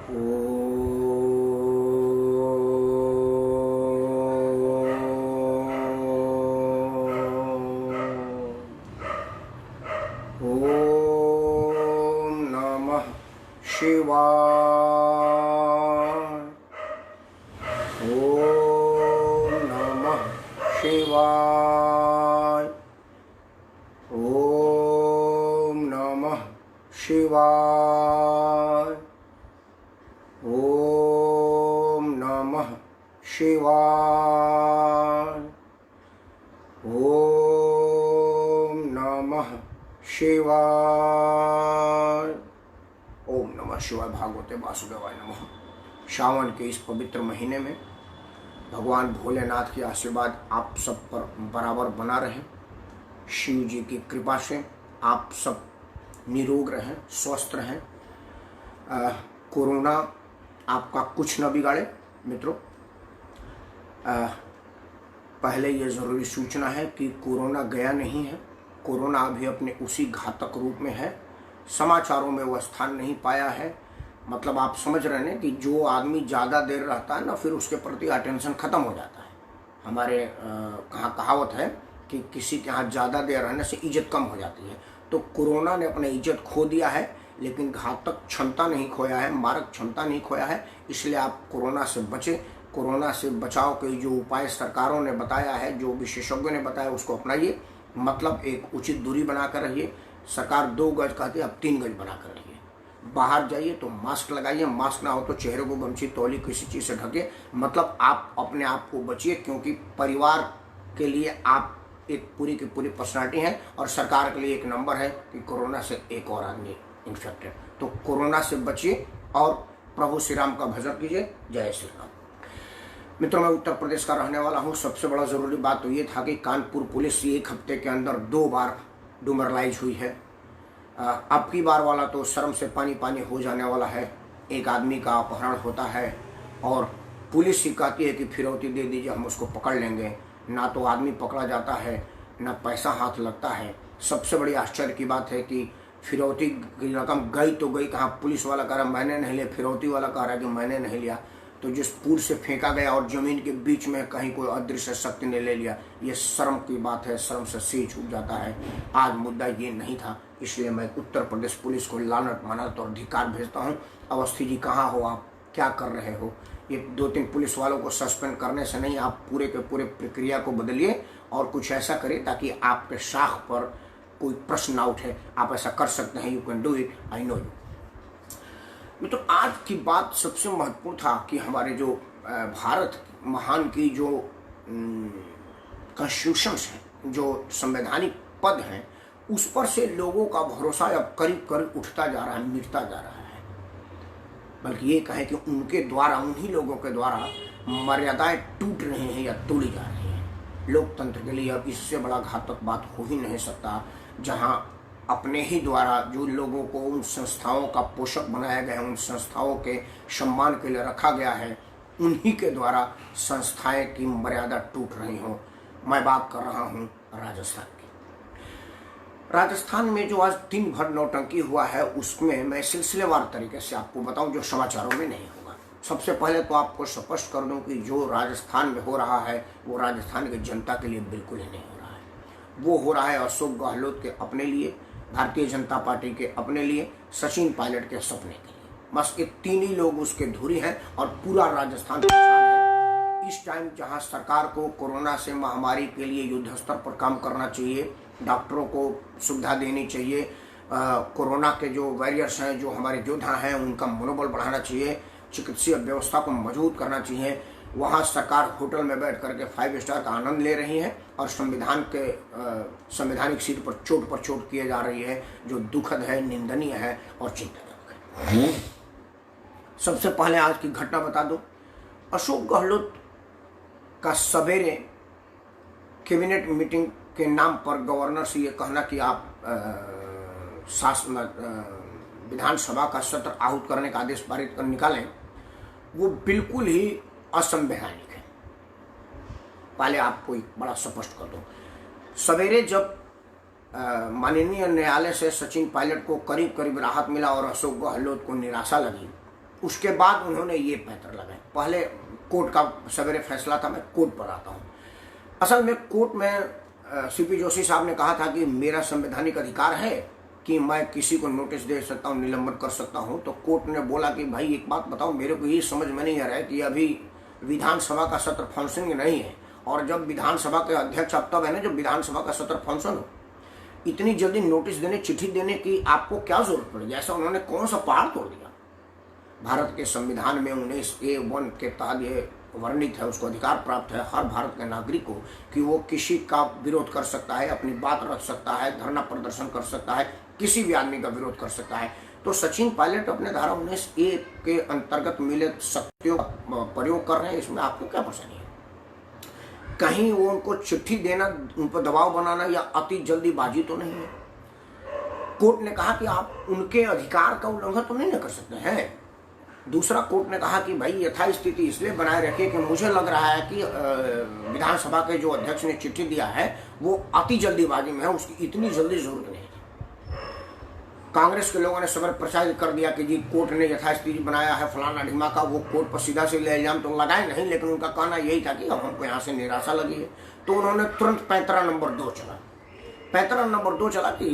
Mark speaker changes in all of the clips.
Speaker 1: ओम नमः शिवाय। ओम नमः शिवाय। ओम नमः शिवाय। ओम नमः शिवाय। ओम नमः शिवाय। ओम नमः शिवाय। भागवते वासुदेवाय नमः। श्रावण के इस पवित्र महीने में भगवान भोलेनाथ की आशीर्वाद आप सब पर बराबर बना रहे। शिव जी की कृपा से आप सब निरोग रहें, स्वस्थ रहें। कोरोना आपका कुछ न बिगाड़े मित्रों। पहले ये ज़रूरी सूचना है कि कोरोना गया नहीं है। कोरोना अभी अपने उसी घातक रूप में है। समाचारों में वह स्थान नहीं पाया है। मतलब आप समझ रहे हैं कि जो आदमी ज़्यादा देर रहता है ना, फिर उसके प्रति अटेंशन ख़त्म हो जाता है। हमारे कहावत है कि किसी के यहाँ ज़्यादा देर रहने से इज्जत कम हो जाती है। तो कोरोना ने अपनी इज्जत खो दिया है, लेकिन घातक क्षमता नहीं खोया है, मारक क्षमता नहीं खोया है। इसलिए आप कोरोना से बचें। कोरोना से बचाव के जो उपाय सरकारों ने बताया है, जो विशेषज्ञों ने बताया, उसको अपनाइए। मतलब एक उचित दूरी बनाकर रहिए। सरकार 2 गज कहती है, अब 3 गज बनाकर रहिए। बाहर जाइए तो मास्क लगाइए, मास्क ना हो तो चेहरे को गमछी तौली किसी चीज़ से ढके। मतलब आप अपने आप को बचिए, क्योंकि परिवार के लिए आप एक पूरी की पूरी पर्सनालिटी हैं और सरकार के लिए एक नंबर है कि कोरोना से एक और आदमी इन्फेक्टेड। तो कोरोना से बचिए और प्रभु श्री राम का भजन कीजिए। जय श्री राम। मित्रों, मैं उत्तर प्रदेश का रहने वाला हूँ। सबसे बड़ा ज़रूरी बात तो ये था कि कानपुर पुलिस 1 हफ्ते के अंदर 2 बार डिमोरलाइज हुई है। अब की बार वाला तो शर्म से पानी पानी हो जाने वाला है। एक आदमी का अपहरण होता है और पुलिस ही कहती है कि फिरौती दे दीजिए, हम उसको पकड़ लेंगे। ना तो आदमी पकड़ा जाता है, ना पैसा हाथ लगता है। सबसे बड़ी आश्चर्य की बात है कि फिरौती की रकम गई तो गई कहाँ। पुलिस वाला कह रहा मैंने नहीं लिया, फिरौती वाला कह रहा है कि मैंने नहीं लिया। तो जिस पुल से फेंका गया और ज़मीन के बीच में कहीं कोई अदृश्य शक्ति ने ले लिया, ये शर्म की बात है। शर्म से सिर झुक जाता है। आज मुद्दा ये नहीं था, इसलिए मैं उत्तर प्रदेश पुलिस को लानत मानत और धिक्कार भेजता हूँ। अवस्थी जी, कहाँ हो आप, क्या कर रहे हो? ये 2-3 पुलिस वालों को सस्पेंड करने से नहीं, आप पूरे के पूरे प्रक्रिया को बदलिए और कुछ ऐसा करिए ताकि आपके शाख पर कोई प्रश्न ना उठे। आप ऐसा कर सकते हैं। You can do it, I know you. तो आज की बात सबसे महत्वपूर्ण था कि हमारे जो भारत महान की जो कॉन्स्टिट्यूशंस हैं, जो संवैधानिक पद हैं, उस पर से लोगों का भरोसा अब करीब करीब उठता जा रहा है, मिटता जा रहा है। बल्कि ये कहें कि उनके द्वारा, उन्हीं लोगों के द्वारा मर्यादाएं टूट रही हैं या तोड़ी जा रही हैं। लोकतंत्र के लिए अब इससे बड़ा घातक बात हो ही नहीं सकता, जहां अपने ही द्वारा जो लोगों को उन संस्थाओं का पोषक बनाया गया है, उन संस्थाओं के सम्मान के लिए रखा गया है, उन्हीं के द्वारा संस्थाएं की मर्यादा टूट रही हों। मैं बात कर रहा हूं राजस्थान की। राजस्थान में जो आज दिन भर नौटंकी हुआ है, उसमें मैं सिलसिलेवार तरीके से आपको बताऊं जो समाचारों में नहीं होगा। सबसे पहले तो आपको स्पष्ट कर दूं कि जो राजस्थान में हो रहा है वो राजस्थान की जनता के लिए बिल्कुल ही नहीं हो रहा है। वो हो रहा है अशोक गहलोत के अपने लिए, भारतीय जनता पार्टी के अपने लिए, सचिन पायलट के सपने के लिए। बस ये 3 ही लोग उसके धुरी हैं और पूरा राजस्थान परेशान है। इस टाइम जहां सरकार को कोरोना से महामारी के लिए युद्ध स्तर पर काम करना चाहिए, डॉक्टरों को सुविधा देनी चाहिए, कोरोना के जो वॉरियर्स हैं, जो हमारे योद्धा हैं, उनका मनोबल बढ़ाना चाहिए, चिकित्सीय व्यवस्था को मजबूत करना चाहिए, वहाँ सरकार होटल में बैठ करके 5 स्टार का आनंद ले रही है और संवैधानिक सीट पर चोट किए जा रही है, जो दुखद है, निंदनीय है और चिंताजनक है। सबसे पहले आज की घटना बता दो। अशोक गहलोत का सवेरे कैबिनेट मीटिंग के नाम पर गवर्नर से ये कहना कि आप विधानसभा का सत्र आहूत करने का आदेश पारित कर निकालें, वो बिल्कुल ही असंवैधानिक है। पहले आपको एक बड़ा स्पष्ट कर दूं। सवेरे जब माननीय न्यायालय से सचिन पायलट को करीब करीब राहत मिला और अशोक गहलोत को निराशा लगी, उसके बाद उन्होंने ये पैंतर लगाए। पहले कोर्ट का सवेरे फैसला था, मैं कोर्ट पर आता हूँ। असल में कोर्ट में सीपी जोशी साहब ने कहा था कि मेरा संवैधानिक अधिकार है कि मैं किसी को नोटिस दे सकता हूँ, निलंबन कर सकता हूँ। तो कोर्ट ने बोला कि भाई एक बात बताओ, मेरे को ये समझ में नहीं आ रहा है कि अभी विधानसभा का सत्र फंक्शनिंग नहीं है, और जब विधानसभा के अध्यक्ष अब तब है ना जब विधानसभा का सत्र फंक्शन हो, इतनी जल्दी नोटिस देने, चिट्ठी देने की आपको क्या जरूरत पड़ेगी? ऐसा उन्होंने कौन सा पहाड़ तोड़ दिया? भारत के संविधान में 19A1 के तहत ये वर्णित है, उसको अधिकार प्राप्त है हर भारत के नागरिक को कि वो किसी का विरोध कर सकता है, अपनी बात रख सकता है, धरना प्रदर्शन कर सकता है, किसी भी आदमी का विरोध कर सकता है। तो सचिन पायलट अपने धारा 19A के अंतर्गत मिले शक्तियों का प्रयोग कर रहे हैं, इसमें आपको क्या परेशानी है? कहीं वो उनको चिट्ठी देना, उन पर दबाव बनाना या अति जल्दीबाजी तो नहीं है? कोर्ट ने कहा कि आप उनके अधिकार का उल्लंघन तो नहीं कर सकते हैं। दूसरा, कोर्ट ने कहा कि भाई यथास्थिति इसलिए बनाए रखिए कि मुझे लग रहा है कि विधानसभा के जो अध्यक्ष ने चिट्ठी दिया है वो अति जल्दीबाजी में है, उसकी इतनी जल्दी जरूरत नहीं है। कांग्रेस के लोगों ने सबर प्रचारित कर दिया कि जी कोर्ट ने यथास्थिति बनाया है फलाना ढिमा का, वो कोर्ट पर सीधा सीधे इल्जाम तो लगाए नहीं, लेकिन उनका कहना यही था कि अब हमको यहाँ से निराशा लगी है। तो उन्होंने तुरंत पैंतरा नंबर 2 चला। पैंतरा नंबर 2 चला कि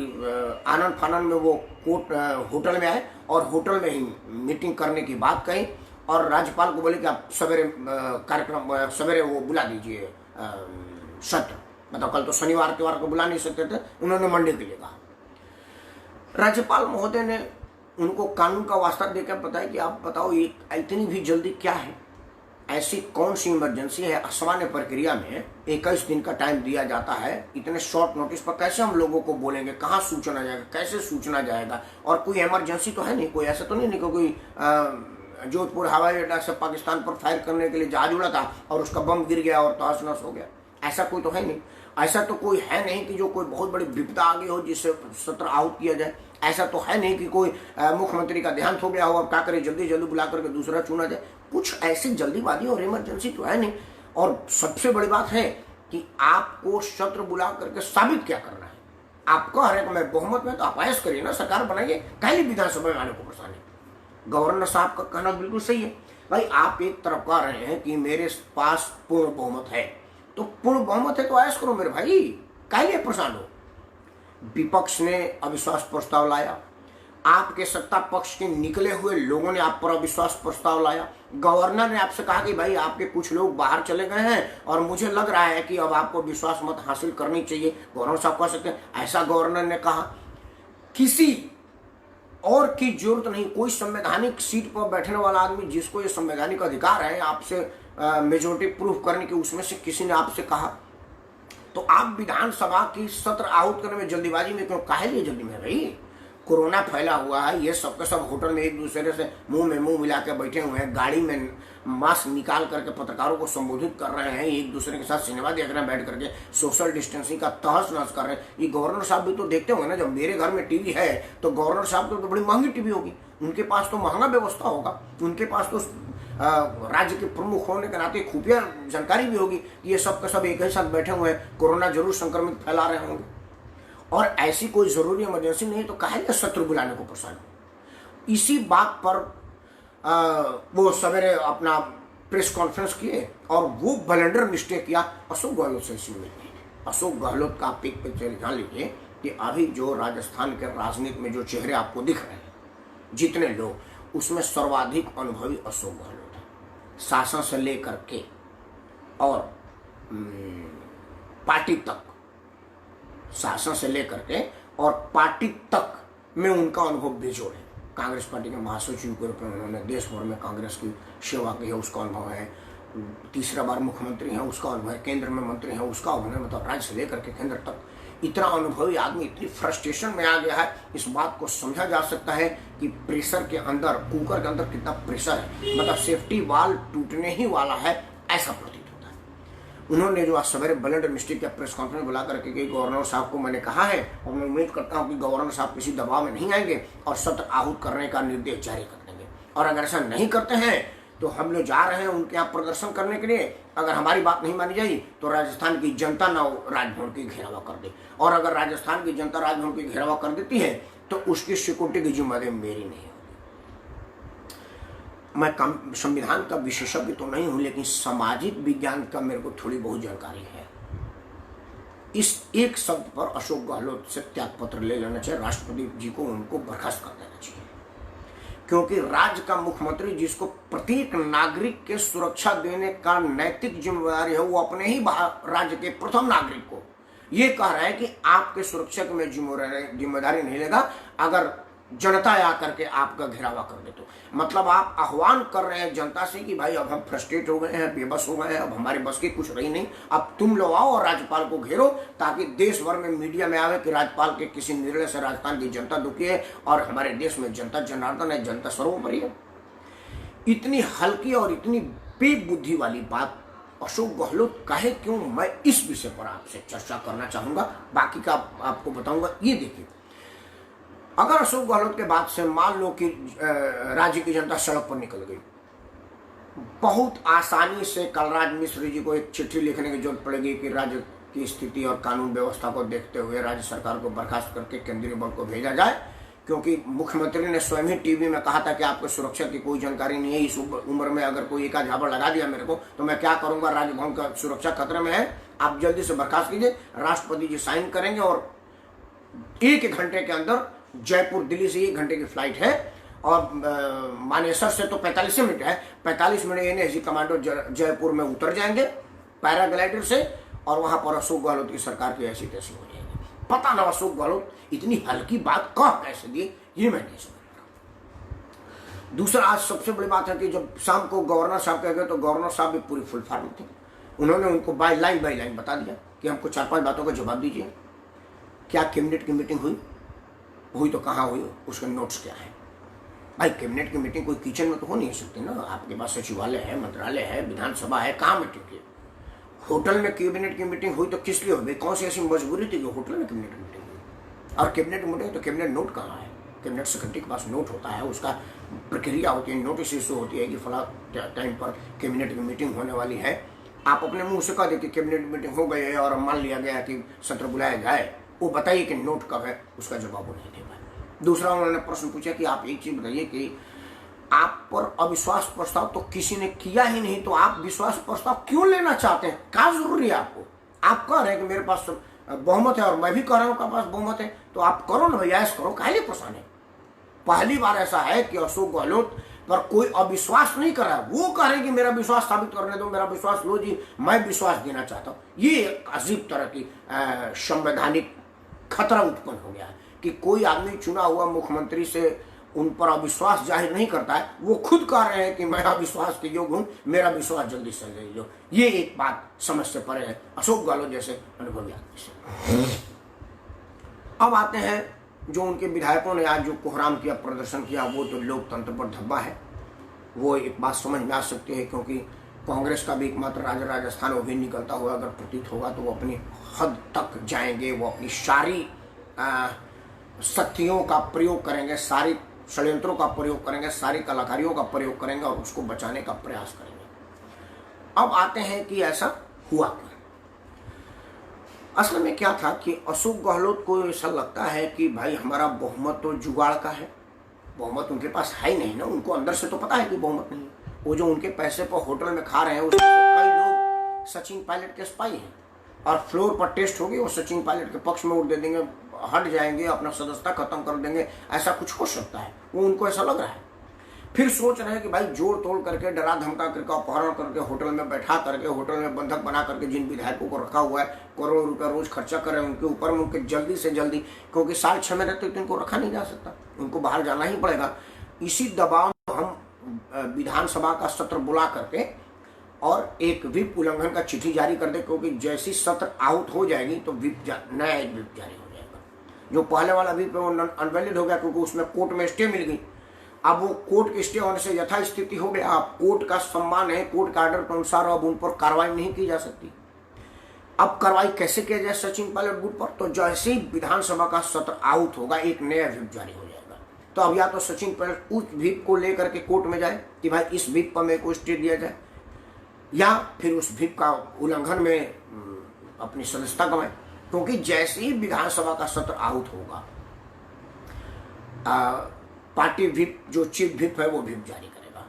Speaker 1: आनंद फानंद में वो कोर्ट होटल में आए और होटल में ही मीटिंग करने की बात कही, और राज्यपाल को बोले कि आप सवेरे कार्यक्रम सवेरे वो बुला दीजिए सत्र, मतलब कल तो शनिवार त्योहार को बुला नहीं सकते थे, उन्होंने मंडे के लिए कहा। राज्यपाल महोदय ने उनको कानून का वास्ता देकर बताया कि आप बताओ ये इतनी भी जल्दी क्या है? ऐसी कौन सी इमरजेंसी है? असामान्य प्रक्रिया में 21 दिन का टाइम दिया जाता है, इतने शॉर्ट नोटिस पर कैसे हम लोगों को बोलेंगे? कहाँ सूचना जाएगा, कैसे सूचना जाएगा? और कोई इमरजेंसी तो है नहीं, कोई ऐसा तो नहीं कि कोई जोधपुर हवाई अड्डा से पाकिस्तान पर फायर करने के लिए जहाज उड़ा था और उसका बम गिर गया और तहस नहस हो गया, ऐसा कोई तो है नहीं। ऐसा तो कोई है नहीं कि जो कोई बहुत बड़ी विपदा आ गई हो जिससे सत्र आहूत किया जाए। ऐसा तो है नहीं कि कोई मुख्यमंत्री का देहांत हो गया हो, अब क्या करें, जल्दी जल्दी बुला करके दूसरा चुना जाए। कुछ ऐसी जल्दीबाजी और इमरजेंसी तो है नहीं। और सबसे बड़ी बात है कि आपको सत्र बुला करके साबित क्या करना है? आप कह रहे हैं कि मैं बहुमत में, तो आप ऐसा करिए ना, सरकार बनाइए, काहे विधानसभा में आने को परेशानी? गवर्नर साहब का कहना बिल्कुल सही है। भाई आप एक तरफ कह रहे हैं कि मेरे पास पूर्ण बहुमत है, तो पूर्ण बहुमत है तो ऐसा करो मेरे भाई, काहे परेशान हो? विपक्ष ने अविश्वास प्रस्ताव लाया, आपके सत्ता पक्ष के निकले हुए लोगों ने आप पर अविश्वास प्रस्ताव लाया। गवर्नर ने आपसे कहा कि भाई आपके कुछ लोग बाहर चले गए हैं और मुझे लग रहा है कि अब आपको विश्वास मत हासिल करनी चाहिए। गवर्नर साहब कह सकते हैं, ऐसा गवर्नर ने कहा। किसी और की जरूरत नहीं, कोई संवैधानिक सीट पर बैठने वाला आदमी जिसको ये संवैधानिक अधिकार है आपसे मेजोरिटी प्रूफ करने की, उसमें से किसी ने आपसे कहा, तो आप विधानसभा की सत्र आहूत करने में जल्दीबाजी में क्यों? काहे लिए जल्दी में भाई? कोरोना फैला हुआ है, ये सब के सब होटल में एक दूसरे से मुंह में मुंह मिला के बैठे हुए हैं, गाड़ी में मास्क निकाल करके पत्रकारों को संबोधित कर रहे हैं, एक दूसरे के साथ सिनेमा देख रहे हैं, बैठ करके सोशल डिस्टेंसिंग का तहस नहस कर रहे हैं। ये गवर्नर साहब भी तो देखते होंगे ना, जब मेरे घर में टीवी है तो गवर्नर साहब को तो बड़ी महंगी टीवी होगी, उनके पास तो महंगा व्यवस्था होगा, उनके पास तो राज्य के प्रमुख होने के नाते खुफिया जानकारी भी होगी। ये सब के सब एक ही साथ बैठे हुए हैं, कोरोना जरूर संक्रमित फैला रहे होंगे, और ऐसी कोई जरूरी इमरजेंसी नहीं तो काहे के सत्र बुलाने को परेशान हो? इसी बात पर वो सवेरे अपना प्रेस कॉन्फ्रेंस किए और वो ब्लंडर मिस्टेक किया अशोक गहलोत से शुरू हुई। अशोक गहलोत का पिक पे जान लीजिए कि अभी जो राजस्थान के राजनीति में जो चेहरे आपको दिख रहे हैं, जितने लोग, उसमें सर्वाधिक अनुभवी अशोक गहलोत है। शासन से लेकर के और पार्टी तक, शासन से लेकर के और पार्टी तक में उनका अनुभव बेजोड़ है। कांग्रेस पार्टी के महासचिव के रूप में उन्होंने देश भर में कांग्रेस की सेवा की है, उसका अनुभव है। तीसरा बार मुख्यमंत्री हैं, उसका अनुभव है। केंद्र में मंत्री हैं, उसका अनुभव है। मतलब राज्य से लेकर के केंद्र तक इतना अनुभवी आदमी इतनी फ्रस्ट्रेशन में आ गया है, इस बात को समझा जा सकता है कि प्रेशर के अंदर, कुकर के अंदर कितना प्रेशर है। मतलब सेफ्टी वाल टूटने ही वाला है, ऐसा प्रतीत होता है। उन्होंने जो आज सवेरे ब्लड मिस्टेक का प्रेस कॉन्फ्रेंस बुला करके कि गवर्नर साहब को मैंने कहा है और मैं उम्मीद करता हूँ कि गवर्नर साहब किसी दबाव में नहीं आएंगे और सत्र आहूत करने का निर्देश जारी कर देंगे, और अगर ऐसा नहीं करते हैं तो हम लोग जा रहे हैं उनके यहाँ प्रदर्शन करने के लिए। अगर हमारी बात नहीं मानी जाएगी तो राजस्थान की जनता ना राजभवन की घेरावा कर दे, और अगर राजस्थान की जनता राजभवन की घेरावा कर देती है तो उसकी सिक्योरिटी की जिम्मेदारी मेरी नहीं होगी। मैं संविधान का विशेषज्ञ तो नहीं हूं, लेकिन सामाजिक विज्ञान का मेरे को थोड़ी बहुत जानकारी है। इस एक शब्द पर अशोक गहलोत से त्यागपत्र ले लेना चाहिए, राष्ट्रपति जी को उनको बर्खास्त कर देना चाहिए, क्योंकि राज्य का मुख्यमंत्री जिसको प्रत्येक नागरिक के सुरक्षा देने का नैतिक जिम्मेदारी है, वो अपने ही राज्य के प्रथम नागरिक को ये कह रहा है कि आपके सुरक्षा की मैं जिम्मेदारी नहीं लेगा अगर जनता आकर के आपका घेरावा कर दे तो। मतलब आप आह्वान कर रहे हैं जनता से कि भाई अब हम फ्रस्ट्रेट हो गए हैं, बेबस हो गए हैं, अब हमारे बस की कुछ रही नहीं, अब तुम लोग आओ और राज्यपाल को घेरो, ताकि देश भर में मीडिया में आवे कि राज्यपाल के किसी निर्णय से राजस्थान की जनता दुखी है और हमारे देश में जनता जनार्दन है, जनता सर्वोपरि है। इतनी हल्की और इतनी बेबुद्धि वाली बात अशोक गहलोत कहे क्यों, मैं इस विषय पर आपसे चर्चा करना चाहूंगा, बाकी का आपको बताऊंगा। ये देखिए, अगर अशोक गहलोत के बाद से मान लो कि राज्य की जनता सड़क पर निकल गई, बहुत आसानी से कलराज मिश्र जी को एक चिट्ठी लिखने की जरूरत पड़ेगी कि राज्य की स्थिति और कानून व्यवस्था को देखते हुए राज्य सरकार को बर्खास्त करके केंद्रीय बल को भेजा जाए, क्योंकि मुख्यमंत्री ने स्वयं ही टीवी में कहा था कि आपको सुरक्षा की कोई जानकारी नहीं है, इस उम्र में अगर कोई एक झापड़ लगा दिया मेरे को तो मैं क्या करूंगा, राजभवन का सुरक्षा खतरे में है, आप जल्दी से बर्खास्त कीजिए। राष्ट्रपति जी साइन करेंगे और 1 घंटे के अंदर जयपुर दिल्ली से 1 घंटे की फ्लाइट है और मानेसर से तो 45 मिनट है, 45 मिनट एनएसजी कमांडो जयपुर में उतर जाएंगे पैराग्लाइडर से, और वहां पर अशोक गहलोत की सरकार की ऐसी तैसी हो जाएगी। पता ना अशोक गहलोत इतनी हल्की बात कह कैसे दिए, ये मैं नहीं समझ रहा। दूसरा, आज सबसे बड़ी बात है कि जब शाम को गवर्नर साहब कह गए तो गवर्नर साहब भी पूरी फुल फॉर्म थे, उन्होंने उनको बाय लाइन बता दिया कि हमको 4-5 बातों का जवाब दीजिए। क्या कैबिनेट की मीटिंग हुई तो कहाँ हुई, उसके नोट्स क्या है? भाई कैबिनेट की मीटिंग कोई किचन में तो हो नहीं सकती ना, आपके पास सचिवालय है, मंत्रालय है, विधानसभा है, कहाँ मीटिंग की? होटल में कैबिनेट की मीटिंग हुई तो किस लिए हुई? कौन सी ऐसी मजबूरी थी कि होटल में कैबिनेट की मीटिंग हुई? और कैबिनेट मीटिंग तो कैबिनेट नोट कहाँ है? कैबिनेट सेक्रेटरी के पास नोट होता है, उसका प्रक्रिया होती है, नोटिस इशू होती है कि फला टाइम पर कैबिनेट की मीटिंग होने वाली है। आप अपने मुँह से कह दे कि कैबिनेट मीटिंग हो गई है और मान लिया गया कि सत्र बुलाया जाए, वो बताइए कि नोट कब है, उसका जवाब वो नहीं दे पाए। दूसरा, उन्होंने प्रश्न पूछा कि आप एक चीज बताइए कि आप पर अविश्वास प्रस्ताव तो किसी ने किया ही नहीं, तो आप विश्वास प्रस्ताव क्यों लेना चाहते हैं? क्या जरूरी है आपको? आप कह रहे हैं कि मेरे पास बहुमत है और मैं भी कह रहा हूं कि पास बहुमत है, तो आप करो ना भैया, ऐसा करो, काहे परेशान है? पहली बार ऐसा है कि अशोक गहलोत पर कोई अविश्वास नहीं कर रहा है, वो कह रहे हैं कि मेरा विश्वास साबित करने दो, मेरा विश्वास लो जी, मैं विश्वास देना चाहता हूं। ये एक अजीब तरह की संवैधानिक खतरा उत्पन्न हो गया है कि कोई आदमी चुना हुआ मुख्यमंत्री से उन पर अविश्वास जाहिर नहीं करता है, वो खुद कह रहे हैं कि मैं अविश्वास के योग्य हूं, मेरा विश्वास जल्दी से ले लो। ये एक बात समझ से परे है अशोक गहलोत जैसे अनुभवी आदमी से। अब आते हैं जो उनके विधायकों ने आज जो कोहराम किया, प्रदर्शन किया, वो तो लोकतंत्र पर धब्बा है। वो एक बात समझ में आ सकती है, क्योंकि कांग्रेस का भी एकमात्र राजस्थान वो भी निकलता हुआ अगर प्रतीत होगा तो वो अपनी हद तक जाएंगे, वो अपनी सारी शक्तियों का प्रयोग करेंगे, सारी षड्यंत्रों का प्रयोग करेंगे, सारी कलाकारियों का प्रयोग करेंगे और उसको बचाने का प्रयास करेंगे। अब आते हैं कि ऐसा हुआ क्या। असल में क्या था कि अशोक गहलोत को ऐसा लगता है कि भाई हमारा बहुमत तो जुगाड़ का है, बहुमत उनके पास है ही नहीं ना, उनको अंदर से तो पता है कि बहुमत नहीं है। वो जो उनके पैसे पर होटल में खा रहे हैं उसमें कई लोग सचिन पायलट के स्पाई हैं, और फ्लोर पर टेस्ट होगी वो सचिन पायलट के पक्ष में वोट दे देंगे, हट जाएंगे, अपना सदस्यता खत्म कर देंगे, ऐसा कुछ हो सकता है, वो उनको ऐसा लग रहा है। फिर सोच रहे हैं कि भाई जोड़ तोड़ करके, डरा धमका करके, अपहरण करके, होटल में बैठा करके, होटल में बंधक बना करके जिन विधायकों को रखा हुआ है, करोड़ों रुपया रोज खर्चा कर रहे हैं उनके ऊपर में, उनके जल्दी से जल्दी, क्योंकि साल 6 में रहते तो इनको रखा नहीं जा सकता, उनको बाहर जाना ही पड़ेगा। इसी दबाव में हम विधानसभा का सत्र बुला करके और एक व्हिप उल्लंघन का चिट्ठी जारी कर दे, क्योंकि जैसी सत्र आउट हो जाएगी तो नया एक व्हिप जारी हो जाएगा। जो पहले वाला व्हिप है वो अनवैलिड हो गया, क्योंकि उसमें कोर्ट में स्टे मिल गई। अब वो कोर्ट के स्टे होने से यथास्थिति हो गया, अब कोर्ट का सम्मान है, कोर्ट का ऑर्डर के अनुसार अब उन पर कार्रवाई नहीं की जा सकती। अब कार्रवाई कैसे किया जाए सचिन पायलट गुट पर? तो जैसे ही विधानसभा का सत्र आउट होगा एक नया व्हिप जारी हो जाएगा। तो अब या तो सचिन पायलट उस व्हिप को लेकर के कोर्ट में जाए कि भाई इस व्हिप पर मेरे को स्टे दिया जाए, या फिर उस व्हिप का उल्लंघन में अपनी सदस्यता गंवाए, क्योंकि जैसे ही विधानसभा का सत्र आउट होगा पार्टी व्हिप जो चीफ व्हिप है वो व्हिप जारी करेगा।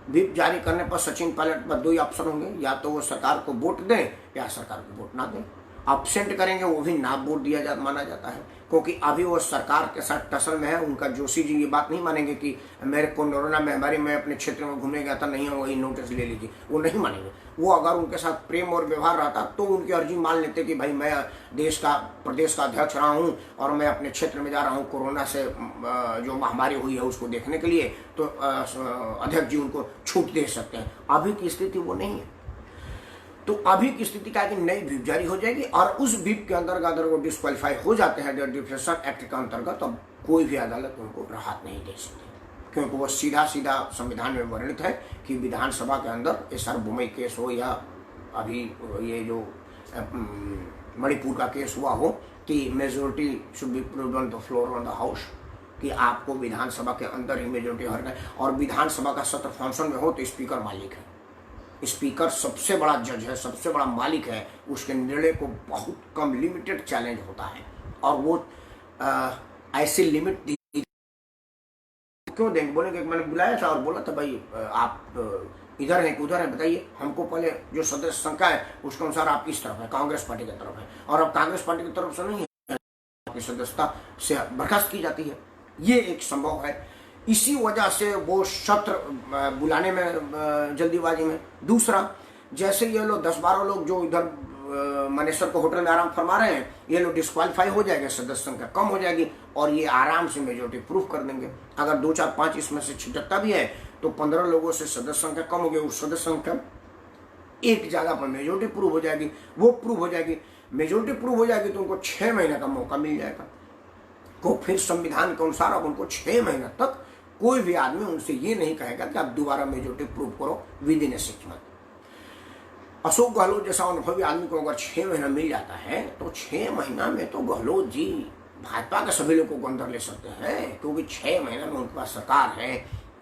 Speaker 1: व्हिप जारी करने पर सचिन पायलट पर दो ही ऑप्शन होंगे, या तो वो सरकार को वोट दें या सरकार को वोट ना दें। अब्सेंट करेंगे वो भी ना वोट दिया माना जाता है, क्योंकि अभी वो सरकार के साथ टसल में है। उनका जोशी जी ये बात नहीं मानेंगे कि मेरे कोरोना महामारी में अपने क्षेत्र में घूमने गया था, नहीं हो वही नोटिस ले लीजिए, वो नहीं मानेंगे। वो अगर उनके साथ प्रेम और व्यवहार रहता तो उनकी अर्जी मान लेते कि भाई मैं प्रदेश का अध्यक्ष रहा हूँ और मैं अपने क्षेत्र में जा रहा हूँ कोरोना से जो महामारी हुई है उसको देखने के लिए, तो अध्यक्ष जी उनको छूट दे सकते हैं। अभी की स्थिति वो नहीं है। तो अभी की स्थिति क्या है कि नई व्हिप जारी हो जाएगी और उस व्हिप के अंतर्गत अगर वो डिस्क्वालीफाई हो जाते हैं डिफेक्शन एक्ट के अंतर्गत, तो कोई भी अदालत उनको राहत नहीं दे सकती, क्योंकि वो सीधा संविधान में वर्णित है कि विधानसभा के अंदर ये सार्वभौमिक केस हो या अभी ये जो मणिपुर का केस हुआ हो कि majority should be proved on the floor on the house, कि आपको विधानसभा के अंदर ही मेजोरिटी हर, और विधानसभा का सत्र फंक्शन में हो तो स्पीकर मालिक है। स्पीकर सबसे बड़ा जज है, सबसे बड़ा मालिक है, उसके निर्णय को बहुत कम लिमिटेड चैलेंज होता है। और वो ऐसी लिमिट दी क्यों देंगे? बोलेंगे मैंने बुलाया था और बोला था भाई आप इधर हैं कि उधर हैं, बताइए हमको। पहले जो सदस्य संख्या है उसके अनुसार आप किस तरफ है, कांग्रेस पार्टी की तरफ है, और अब कांग्रेस पार्टी की तरफ से नहीं है, आपकी सदस्यता से बर्खास्त की जाती है। ये एक संभव है। इसी वजह से वो सत्र बुलाने में जल्दीबाजी में। दूसरा, जैसे ये लोग 10-12 लोग जो इधर मनेसर को होटल में आराम फरमा रहे हैं, ये लोग डिस्क्वालीफाई हो जाएंगे, सदस्य संख्या कम हो जाएगी और ये आराम से मेजोरिटी प्रूव कर देंगे। अगर 2, 4, 5 इसमें से छिटकता भी है तो 15 लोगों से सदस्य संख्या कम होगी, उस सदस्य संख्या एक जगह पर मेजोरिटी प्रूव हो जाएगी। वो प्रूव हो जाएगी, मेजोरिटी प्रूव हो जाएगी तो उनको 6 महीने का मौका मिल जाएगा। तो फिर संविधान के अनुसार अब उनको 6 महीने तक कोई भी आदमी उनसे ये नहीं कहेगा कि आप दोबारा मेजोरिटी प्रूव करो with in 6 month. Ashok Gehlot जैसा अनुभवी आदमी को अगर 6 महीना मिल जाता है तो 6 महीना में तो गहलोत जी भाजपा के सभी लोगों को अंदर ले सकते हैं, क्योंकि 6 महीने में उनके पास सरकार है।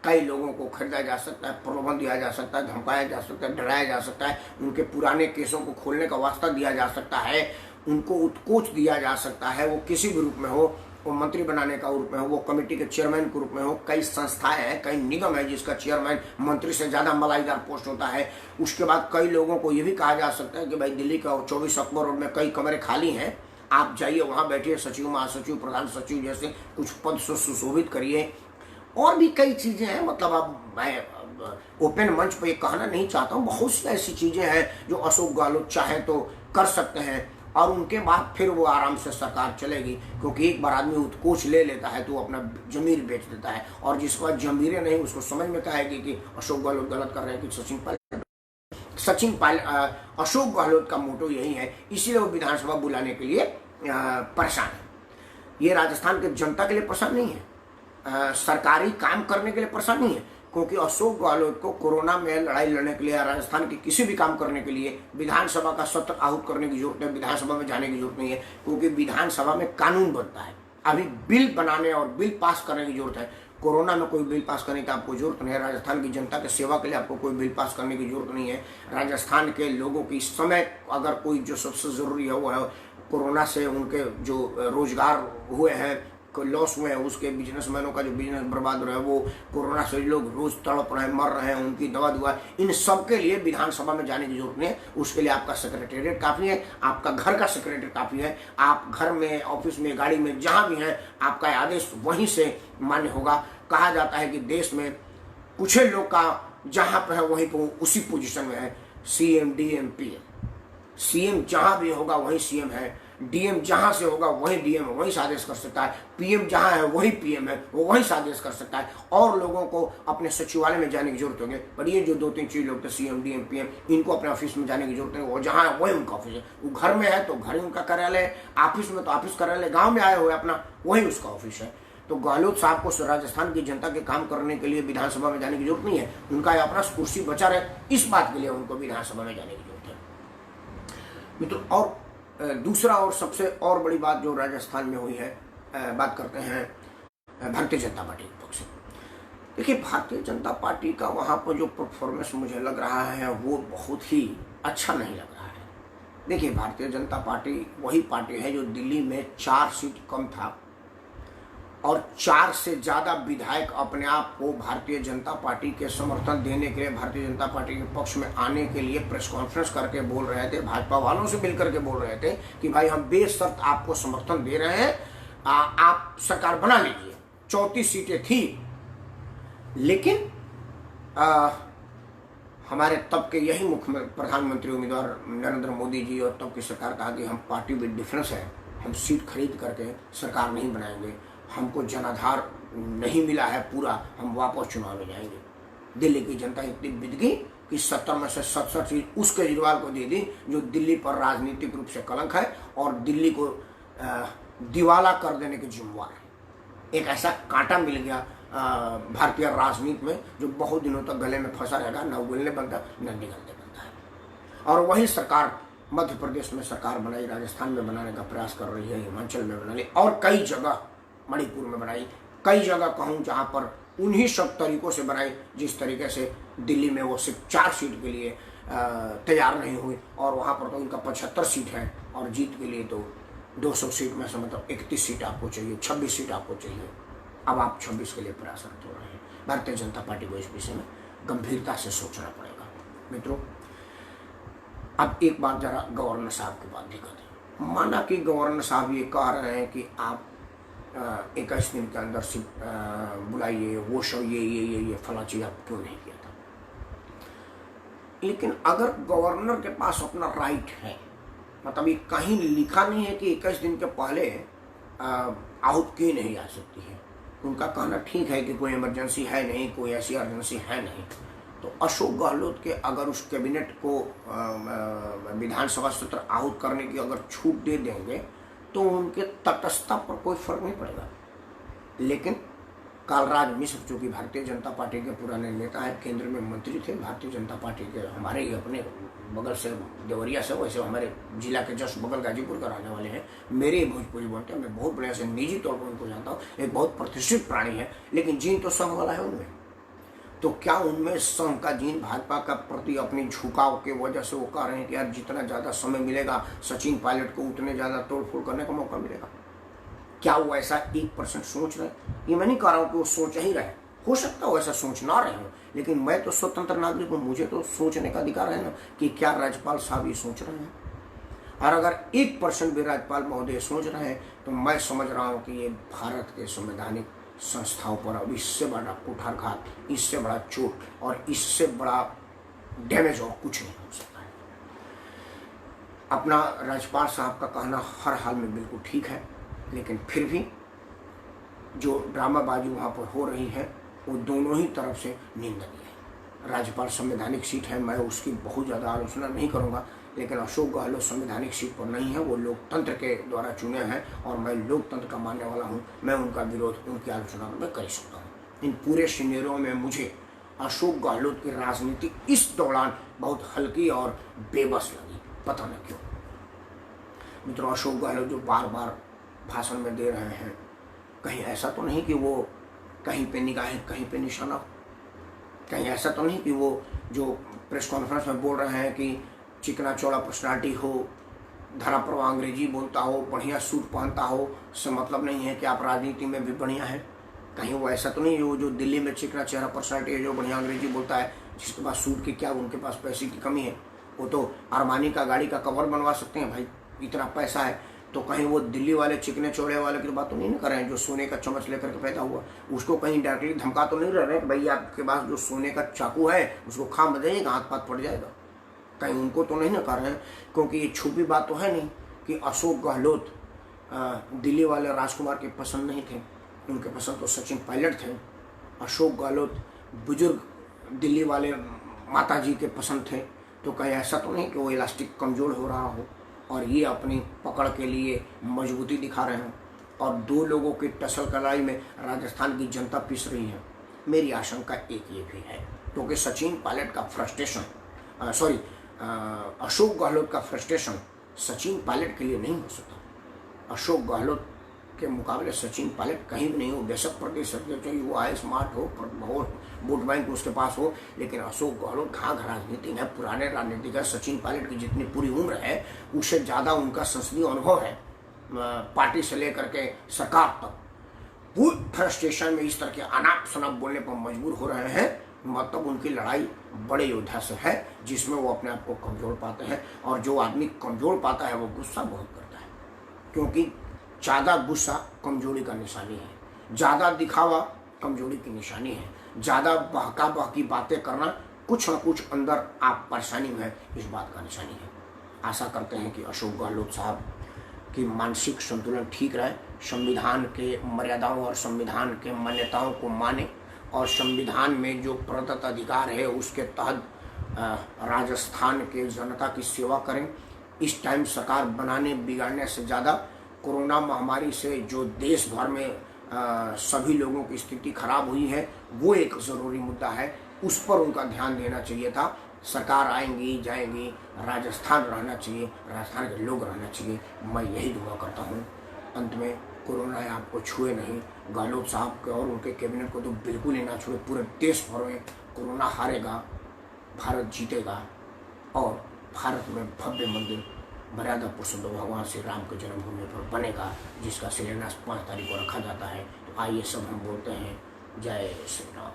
Speaker 1: कई लोगों को खरीदा जा सकता है, प्रलोभन दिया जा सकता है, धमकाया जा सकता है, डराया जा सकता है, उनके पुराने केसों को खोलने का वास्ता दिया जा सकता है, उनको उत्कोच दिया जा सकता है, वो किसी भी रूप में हो, वो मंत्री बनाने का रूप में हो, वो कमेटी के चेयरमैन के रूप में हो। कई संस्थाएं हैं, कई निगम है जिसका चेयरमैन मंत्री से ज़्यादा मलाईदार पोस्ट होता है। उसके बाद कई लोगों को ये भी कहा जा सकता है कि भाई दिल्ली का 24 अक्बर रोड में कई कमरे खाली हैं, आप जाइए वहाँ बैठिए, सचिव, महासचिव, प्रधान सचिव जैसे कुछ पद से सुशोभित करिए। और भी कई चीज़ें हैं, मतलब अब मैं ओपन मंच पर ये कहना नहीं चाहता हूँ, बहुत सी ऐसी चीज़ें हैं जो अशोक गहलोत चाहे तो कर सकते हैं। और उनके बाद फिर वो आराम से सरकार चलेगी, क्योंकि एक बार आदमी उत्कोच ले लेता है तो वो अपना जमीर बेच देता है, और जिसके बाद जमीरें नहीं उसको समझ में कहेगी कि अशोक गहलोत गलत कर रहे हैं कि सचिन पायलट अशोक गहलोत का मोटो यही है, इसीलिए वो विधानसभा बुलाने के लिए परेशान है। ये राजस्थान के जनता के लिए परेशान नहीं है, सरकारी काम करने के लिए परेशान नहीं है, क्योंकि अशोक गहलोत को कोरोना में लड़ाई लड़ने के लिए, राजस्थान के किसी भी काम करने के लिए विधानसभा का सत्र आहूत करने की जरूरत है, विधानसभा में जाने की जरूरत नहीं है, क्योंकि विधानसभा में कानून बनता है। अभी बिल बनाने और बिल पास करने की जरूरत है। कोरोना में कोई बिल पास करने की आपको जरूरत नहीं है, राजस्थान की जनता की सेवा के लिए आपको कोई बिल पास करने की जरूरत नहीं है। राजस्थान के लोगों की इस समय अगर कोई जो सबसे जरूरी है वो है कोरोना से उनके जो रोजगार हुए हैं, लॉस हुए हैं, उसके बिजनेसमैनों का जो बिजनेस बर्बाद हो रहा है, वो कोरोना से लोग रोज तड़प रहे हैं, मर रहे हैं, उनकी दवा दुआ, इन सब के लिए विधानसभा में जाने की जरूरत नहीं है। उसके लिए आपका सेक्रेटेरिएट काफ़ी है, आपका घर का सेक्रेटरी काफ़ी है। आप घर में, ऑफिस में, गाड़ी में, जहाँ भी हैं, आपका आदेश वहीं से मान्य होगा। कहा जाता है कि देश में कुछ लोग का जहाँ पर है वहीं पर उसी पोजिशन में है, CM, DM, PM। CM जहाँ भी होगा वहीं CM है, DM जहाँ से होगा वहीं DM है, वहीं आदेश कर सकता है, PM जहाँ है वहीं PM है, वो वहीं आदेश कर सकता है। और लोगों को अपने सचिवालय में जाने की जरूरत होगी, पर ये जो 2-3 चीज लोग थे CM, DM, PM, इनको अपने ऑफिस में जाने की जरूरत नहीं। वो जहाँ है वही उनका ऑफिस है, वो घर में है तो घर ही उनका कार्यालय है, ऑफिस में तो ऑफिस कार्यालय, गाँव में आए हुए अपना वही उसका ऑफिस है। तो गहलोत साहब को राजस्थान की जनता के काम करने के लिए विधानसभा में जाने की जरूरत नहीं है, उनका अपना कुर्सी बचा रहे, इस बात के लिए उनको विधानसभा में जाने की जरूरत है मित्रों। और दूसरा और सबसे और बड़ी बात जो राजस्थान में हुई है, बात करते हैं भारतीय जनता पार्टी के पक्ष से। देखिए, भारतीय जनता पार्टी का वहाँ पर जो परफॉर्मेंस मुझे लग रहा है वो बहुत ही अच्छा नहीं लग रहा है। देखिए, भारतीय जनता पार्टी वही पार्टी है जो दिल्ली में 4 सीट कम था और 4 से ज़्यादा विधायक अपने आप को भारतीय जनता पार्टी के समर्थन देने के लिए, भारतीय जनता पार्टी के पक्ष में आने के लिए प्रेस कॉन्फ्रेंस करके बोल रहे थे, भाजपा वालों से मिलकर के बोल रहे थे कि भाई हम बेशर्त आपको समर्थन दे रहे हैं, आप सरकार बना लीजिए। 34 सीटें थी, लेकिन हमारे तब के यही मुख्य प्रधानमंत्री उम्मीदवार नरेंद्र मोदी जी और तब की सरकार कहा कि हम पार्टी विद डिफरेंस है, हम सीट खरीद करके सरकार नहीं बनाएंगे, हमको जनाधार नहीं मिला है पूरा, हम वापस चुनाव में जाएंगे। दिल्ली की जनता इतनी बिक गई कि 70 में से 67 सीट उस केजरीवाल को दे दी जो दिल्ली पर राजनीतिक रूप से कलंक है और दिल्ली को दिवाला कर देने के जिम्मेवार है। एक ऐसा कांटा मिल गया भारतीय राजनीति में जो बहुत दिनों तक गले में फंसा रहेगा, न उगलने बनता न निगलने बनता है। और वही सरकार मध्य प्रदेश में सरकार बनाई, राजस्थान में बनाने का प्रयास कर रही है, हिमाचल में बना ली और कई जगह मणिपुर में बनाई, कई जगह कहूँ जहाँ पर उन्हीं सब तरीकों से बनाई जिस तरीके से दिल्ली में वो सिर्फ 4 सीट के लिए तैयार नहीं हुई और वहाँ पर तो उनका 75 सीट है और जीत के लिए तो 200 सीट में से मतलब 31 सीट आपको चाहिए, 26 सीट आपको चाहिए। अब आप 26 के लिए प्रयासरत हो रहे हैं। भारतीय जनता पार्टी को इस विषय में गंभीरता से सोचना पड़ेगा। मित्रों, अब एक बात जरा गवर्नर साहब की बात भी करते हैं। माना कि गवर्नर साहब ये कह रहे हैं कि आप 21 दिन के अंदर से बुलाइए, वो शो ये फला चीज आप क्यों नहीं किया था। लेकिन अगर गवर्नर के पास अपना राइट है, मतलब ये कहीं लिखा नहीं है कि 21 दिन के पहले आउट की नहीं जा सकती है, उनका कहना ठीक है कि कोई इमरजेंसी है नहीं, कोई ऐसी अर्जेंसी है नहीं। तो अशोक गहलोत के अगर उस कैबिनेट को विधानसभा सत्र आहूत करने की अगर छूट दे देंगे तो उनके तटस्थता पर कोई फर्क नहीं पड़ेगा। लेकिन कालराज मिश्र जो कि भारतीय जनता पार्टी के पुराने नेता है, केंद्र में मंत्री थे, भारतीय जनता पार्टी के हमारे ही अपने बगल से देवरिया से, वैसे हमारे जिला के जस्ट बगल गाजीपुर का रहने वाले हैं, मेरे भोजपुरी बोलते हैं, मैं बहुत बढ़िया से निजी तौर पर उनको जानता हूँ, एक बहुत प्रतिष्ठित प्राणी है, लेकिन जीन तो संघ वाला है उनमें। तो क्या उनमें संघ का जीन भाजपा का प्रति अपनी झुकाव के वजह से वो कह रहे हैं कि यार जितना ज़्यादा समय मिलेगा सचिन पायलट को उतने ज़्यादा तोड़फोड़ करने का मौका मिलेगा? क्या वो ऐसा 1% सोच रहे? ये मैं नहीं कह रहा हूँ कि वो सोच ही रहे, हो सकता है वो ऐसा सोच ना रहे हो, लेकिन मैं तो स्वतंत्र नागरिक हूँ, मुझे तो सोचने का अधिकार है ना कि क्या राज्यपाल साहब ये सोच रहे हैं। और अगर 1% भी राज्यपाल महोदय सोच रहे हैं तो मैं समझ रहा हूँ कि ये भारत के संवैधानिक संस्थाओं पर अब इससे बड़ा कुठारघात, इससे बड़ा चोट और इससे बड़ा डैमेज और कुछ नहीं हो सकता है। अपना राज्यपाल साहब का कहना हर हाल में बिल्कुल ठीक है, लेकिन फिर भी जो ड्रामाबाजी वहाँ पर हो रही है वो दोनों ही तरफ से निंदनीय है। राज्यपाल संवैधानिक सीट है, मैं उसकी बहुत ज़्यादा आलोचना नहीं करूँगा, लेकिन अशोक गहलोत संवैधानिक सीट पर नहीं है, वो लोकतंत्र के द्वारा चुने हैं और मैं लोकतंत्र का मानने वाला हूँ, मैं उनका विरोध, उनकी आलोचना मैं कर सकता हूँ। इन पूरे सिनेरियो में मुझे अशोक गहलोत की राजनीति इस दौरान बहुत हल्की और बेबस लगी, पता नहीं क्यों। मित्रों, अशोक गहलोत जो बार बार भाषण में दे रहे हैं, कहीं ऐसा तो नहीं कि वो कहीं पे निगाहें कहीं पे निशाना, कहीं ऐसा तो नहीं कि वो जो प्रेस कॉन्फ्रेंस में बोल रहे हैं कि चिकना चौड़ा पर्सनालिटी हो, धरा प्रवाह अंग्रेजी बोलता हो, बढ़िया सूट पहनता हो, इससे मतलब नहीं है कि आप राजनीति में भी बढ़िया है। कहीं वो ऐसा तो नहीं, वो जो दिल्ली में चिकना चेहरा पर्सनालिटी है जो बढ़िया अंग्रेजी बोलता है, जिसके पास सूट की क्या उनके पास पैसे की कमी है, वो तो अरमानी का गाड़ी का कवर बनवा सकते हैं भाई, इतना पैसा है। तो कहीं वो दिल्ली वाले चिकने चौड़े वाले की बात तो नहीं कर रहे हैं जो सोने का चम्मच लेकर के पैदा हुआ, उसको कहीं डायरेक्टली धमका तो नहीं रहे हैं भाई आपके पास जो सोने का चाकू है उसको खा मत जाइएगा, हाथ पाथ पड़ जाएगा, कहीं उनको तो नहीं ना कर रहे हैं। क्योंकि ये छुपी बात तो है नहीं कि अशोक गहलोत दिल्ली वाले राजकुमार के पसंद नहीं थे, उनके पसंद तो सचिन पायलट थे। अशोक गहलोत बुजुर्ग दिल्ली वाले माता जी के पसंद थे, तो कहीं ऐसा तो नहीं कि वो इलास्टिक कमज़ोर हो रहा हो और ये अपनी पकड़ के लिए मजबूती दिखा रहे हैं और दो लोगों की टसल कलाई में राजस्थान की जनता पिस रही है। मेरी आशंका एक ये भी है, क्योंकि सचिन पायलट का फ्रस्ट्रेशन अशोक गहलोत का फ्रस्ट्रेशन सचिन पायलट के लिए नहीं हो सकता। अशोक गहलोत के मुकाबले सचिन पायलट कहीं भी नहीं हो, बेशक प्रदेश अध्यक्ष वो आए, स्मार्ट हो, वोट बैंक उसके पास हो, लेकिन अशोक गहलोत घाघ राजनीतिक है, पुराने राजनीतिक है। सचिन पायलट की जितनी पूरी उम्र है उससे ज़्यादा उनका संसदीय अनुभव है, पार्टी से लेकर के सरकार तक वो फ्रस्ट्रेशन में इस तरह के अनाप शनाप बोलने पर मजबूर हो रहे हैं, मतलब उनकी लड़ाई बड़े योद्धा से है, जिसमें वो अपने आप को कमज़ोर पाते हैं। और जो आदमी कमज़ोर पाता है वो गुस्सा बहुत करता है, क्योंकि ज़्यादा गुस्सा कमजोरी का निशानी है, ज़्यादा दिखावा कमजोरी की निशानी है, ज़्यादा बहका बहकी बातें करना कुछ न कुछ अंदर आप परेशानी में है, इस बात का निशानी है। आशा करते हैं कि अशोक गहलोत साहब की मानसिक संतुलन ठीक रहे, संविधान के मर्यादाओं और संविधान के मान्यताओं को माने और संविधान में जो प्रदत्त अधिकार है उसके तहत राजस्थान के जनता की सेवा करें। इस टाइम सरकार बनाने बिगाड़ने से ज़्यादा कोरोना महामारी से जो देश भर में सभी लोगों की स्थिति खराब हुई है वो एक ज़रूरी मुद्दा है, उस पर उनका ध्यान देना चाहिए था। सरकार आएंगी जाएंगी, राजस्थान रहना चाहिए, राजस्थान के लोग रहना चाहिए। मैं यही दुआ करता हूँ। अंत में कोरोना आपको छुए नहीं, गहलोत साहब के और उनके कैबिनेट को तो बिल्कुल ही ना छुए। पूरे देश भर में कोरोना हारेगा, भारत जीतेगा और भारत में भव्य मंदिर मर्यादा पुरुषोत्तम भगवान श्री राम के जन्मभूमि पर बनेगा, जिसका शिलान्यास 5 तारीख को रखा जाता है। तो आइए सब हम बोलते हैं जय श्री राम।